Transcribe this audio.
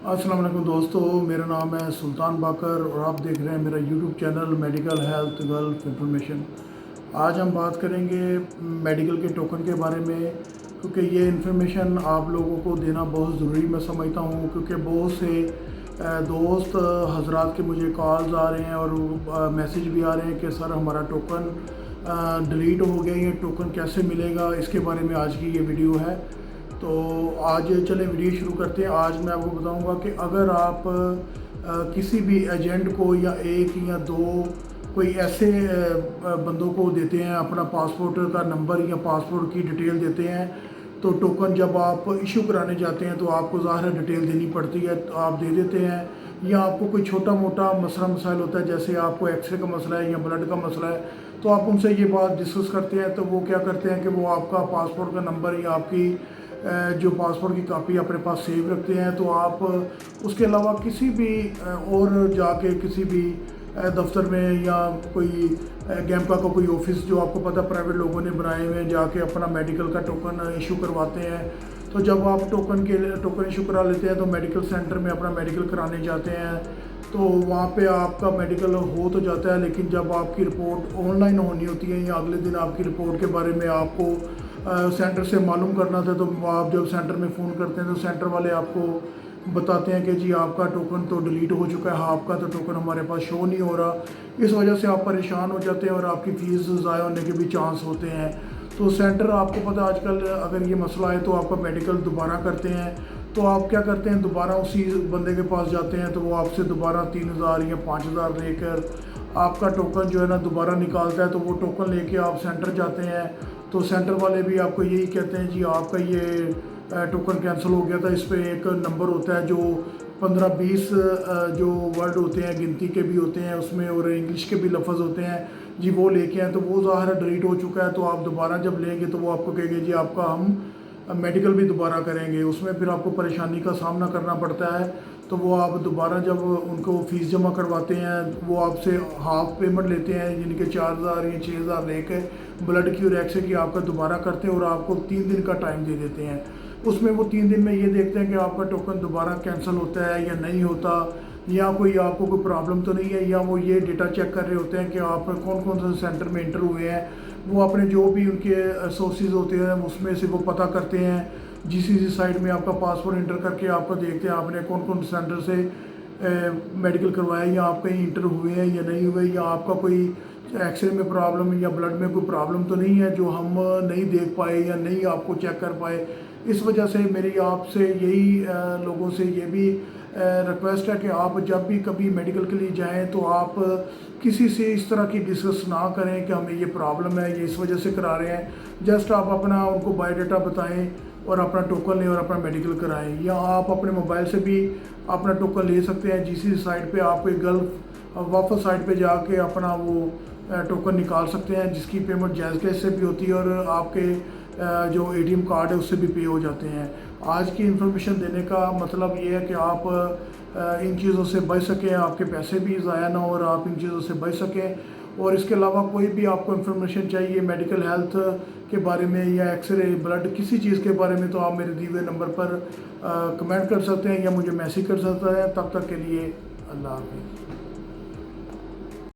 अस्सलाम वालेकुम दोस्तों, मेरा नाम है सुल्तान बाकर और आप देख रहे हैं मेरा YouTube channel medical health gulf information. आज हम बात करेंगे मेडिकल के टोकन के बारे में, क्योंकि ये इन्फॉर्मेशन आप लोगों को देना बहुत ज़रूरी मैं समझता हूँ, क्योंकि बहुत से दोस्त हजरात के मुझे कॉल्स आ रहे हैं और मैसेज भी आ रहे हैं कि सर हमारा टोकन डिलीट हो गया, ये टोकन कैसे मिलेगा। इसके बारे में आज की ये वीडियो है। तो आज चलें वीडियो शुरू करते हैं। आज मैं आपको बताऊंगा कि अगर आप किसी भी एजेंट को या एक या दो कोई ऐसे बंदों को देते हैं, अपना पासपोर्ट का नंबर या पासपोर्ट की डिटेल देते हैं, तो टोकन जब आप इशू कराने जाते हैं तो आपको ज़ाहिर है डिटेल देनी पड़ती है, तो आप दे देते हैं। या आपको कोई छोटा मोटा मसला मसाइल होता है, जैसे आपको एक्सरे का मसला है या ब्लड का मसला है, तो आप उनसे ये बात डिस्कस करते हैं। तो वो क्या करते हैं कि वो आपका पासपोर्ट का नंबर या आपकी जो पासपोर्ट की कापी अपने पास सेव रखते हैं। तो आप उसके अलावा किसी भी और जाके किसी भी दफ्तर में या कोई गैम्पा का कोई ऑफिस जो आपको पता प्राइवेट लोगों ने बनाए हुए हैं, जाके अपना मेडिकल का टोकन इशू करवाते हैं। तो जब आप टोकन इशू करा लेते हैं तो मेडिकल सेंटर में अपना मेडिकल कराने जाते हैं, तो वहाँ पे आपका मेडिकल हो तो जाता है, लेकिन जब आपकी रिपोर्ट ऑनलाइन होनी होती है या अगले दिन आपकी रिपोर्ट के बारे में आपको सेंटर से मालूम करना था, तो आप जब सेंटर में फ़ोन करते हैं तो सेंटर वाले आपको बताते हैं कि जी आपका टोकन तो डिलीट हो चुका है, आपका तो टोकन हमारे पास शो नहीं हो रहा। इस वजह से आप परेशान हो जाते हैं और आपकी फ़ीस ज़ाया होने के भी चांस होते हैं। तो सेंटर आपको पता आजकल अगर ये मसला है तो आपका मेडिकल दोबारा करते हैं, तो आप क्या करते हैं, दोबारा उसी बंदे के पास जाते हैं, तो वो आपसे दोबारा 3,000 या 5,000 लेकर आपका टोकन जो है ना दोबारा निकालता है। तो वो टोकन लेके आप सेंटर जाते हैं, तो सेंटर वाले भी आपको यही कहते हैं जी आपका ये टोकन कैंसिल हो गया था। इस पर एक नंबर होता है जो 15-20 जो वर्ड होते हैं गिनती के भी होते हैं उसमें, और इंग्लिश के भी लफ्ज़ होते हैं जी, वो लेके आए। तो वो ज़ाहिर डिलीट हो चुका है। तो आप दोबारा जब लेंगे तो वो आपको कहेंगे जी आपका हम मेडिकल भी दोबारा करेंगे, उसमें फिर आपको परेशानी का सामना करना पड़ता है। तो वो आप दोबारा जब उनको फ़ीस जमा करवाते हैं, वो आपसे हाफ़ पेमेंट लेते हैं, यानी कि 4,000 या 6,000 लेके ब्लड की और एक्सरे की आपका दोबारा करते हैं और आपको 3 दिन का टाइम दे देते हैं। उसमें वो 3 दिन में ये देखते हैं कि आपका टोकन दोबारा कैंसिल होता है या नहीं होता, या कोई आपको कोई प्रॉब्लम तो नहीं है, या वो ये डेटा चेक कर रहे होते हैं कि आप कौन कौन से सेंटर में इंटर हुए हैं। वो अपने जो भी उनके सोर्सेज होते हैं उसमें से वो पता करते हैं। जीसीसी साइट में आपका पासपोर्ट इंटर करके आपको देखते हैं आपने कौन कौन सेंटर से मेडिकल करवाया, या आप कहीं इंटर हुए हैं या नहीं हुए, या आपका कोई एक्सरे में प्रॉब्लम या ब्लड में कोई प्रॉब्लम तो नहीं है जो हम नहीं देख पाए या नहीं आपको चेक कर पाए। इस वजह से मेरी आपसे यही लोगों से ये भी रिक्वेस्ट है कि आप जब भी कभी मेडिकल के लिए जाएं तो आप किसी से इस तरह की डिस्कस ना करें कि हमें ये प्रॉब्लम है, ये इस वजह से करा रहे हैं। जस्ट आप अपना उनको बायोडाटा बताएं और अपना टोकन लें और अपना मेडिकल कराएं। या आप अपने मोबाइल से भी अपना टोकन ले सकते हैं। जीसी साइट पे आप कोई गल्फ वापस साइट पे जाके अपना वो टोकन निकाल सकते हैं, जिसकी पेमेंट जैज़ कैश से भी होती है और आपके जो एटीएम कार्ड है उससे भी पे हो जाते हैं। आज की इन्फॉर्मेशन देने का मतलब ये है कि आप इन चीज़ों से बच सकें, आपके पैसे भी ज़ाया ना हो और आप इन चीज़ों से बच सकें। और इसके अलावा कोई भी आपको इन्फॉर्मेशन चाहिए मेडिकल हेल्थ के बारे में या एक्सरे ब्लड किसी चीज़ के बारे में, तो आप मेरे दिए हुए नंबर पर कमेंट कर सकते हैं या मुझे मैसेज कर सकते हैं। तब तक के लिए अल्लाह हाफ़िज़।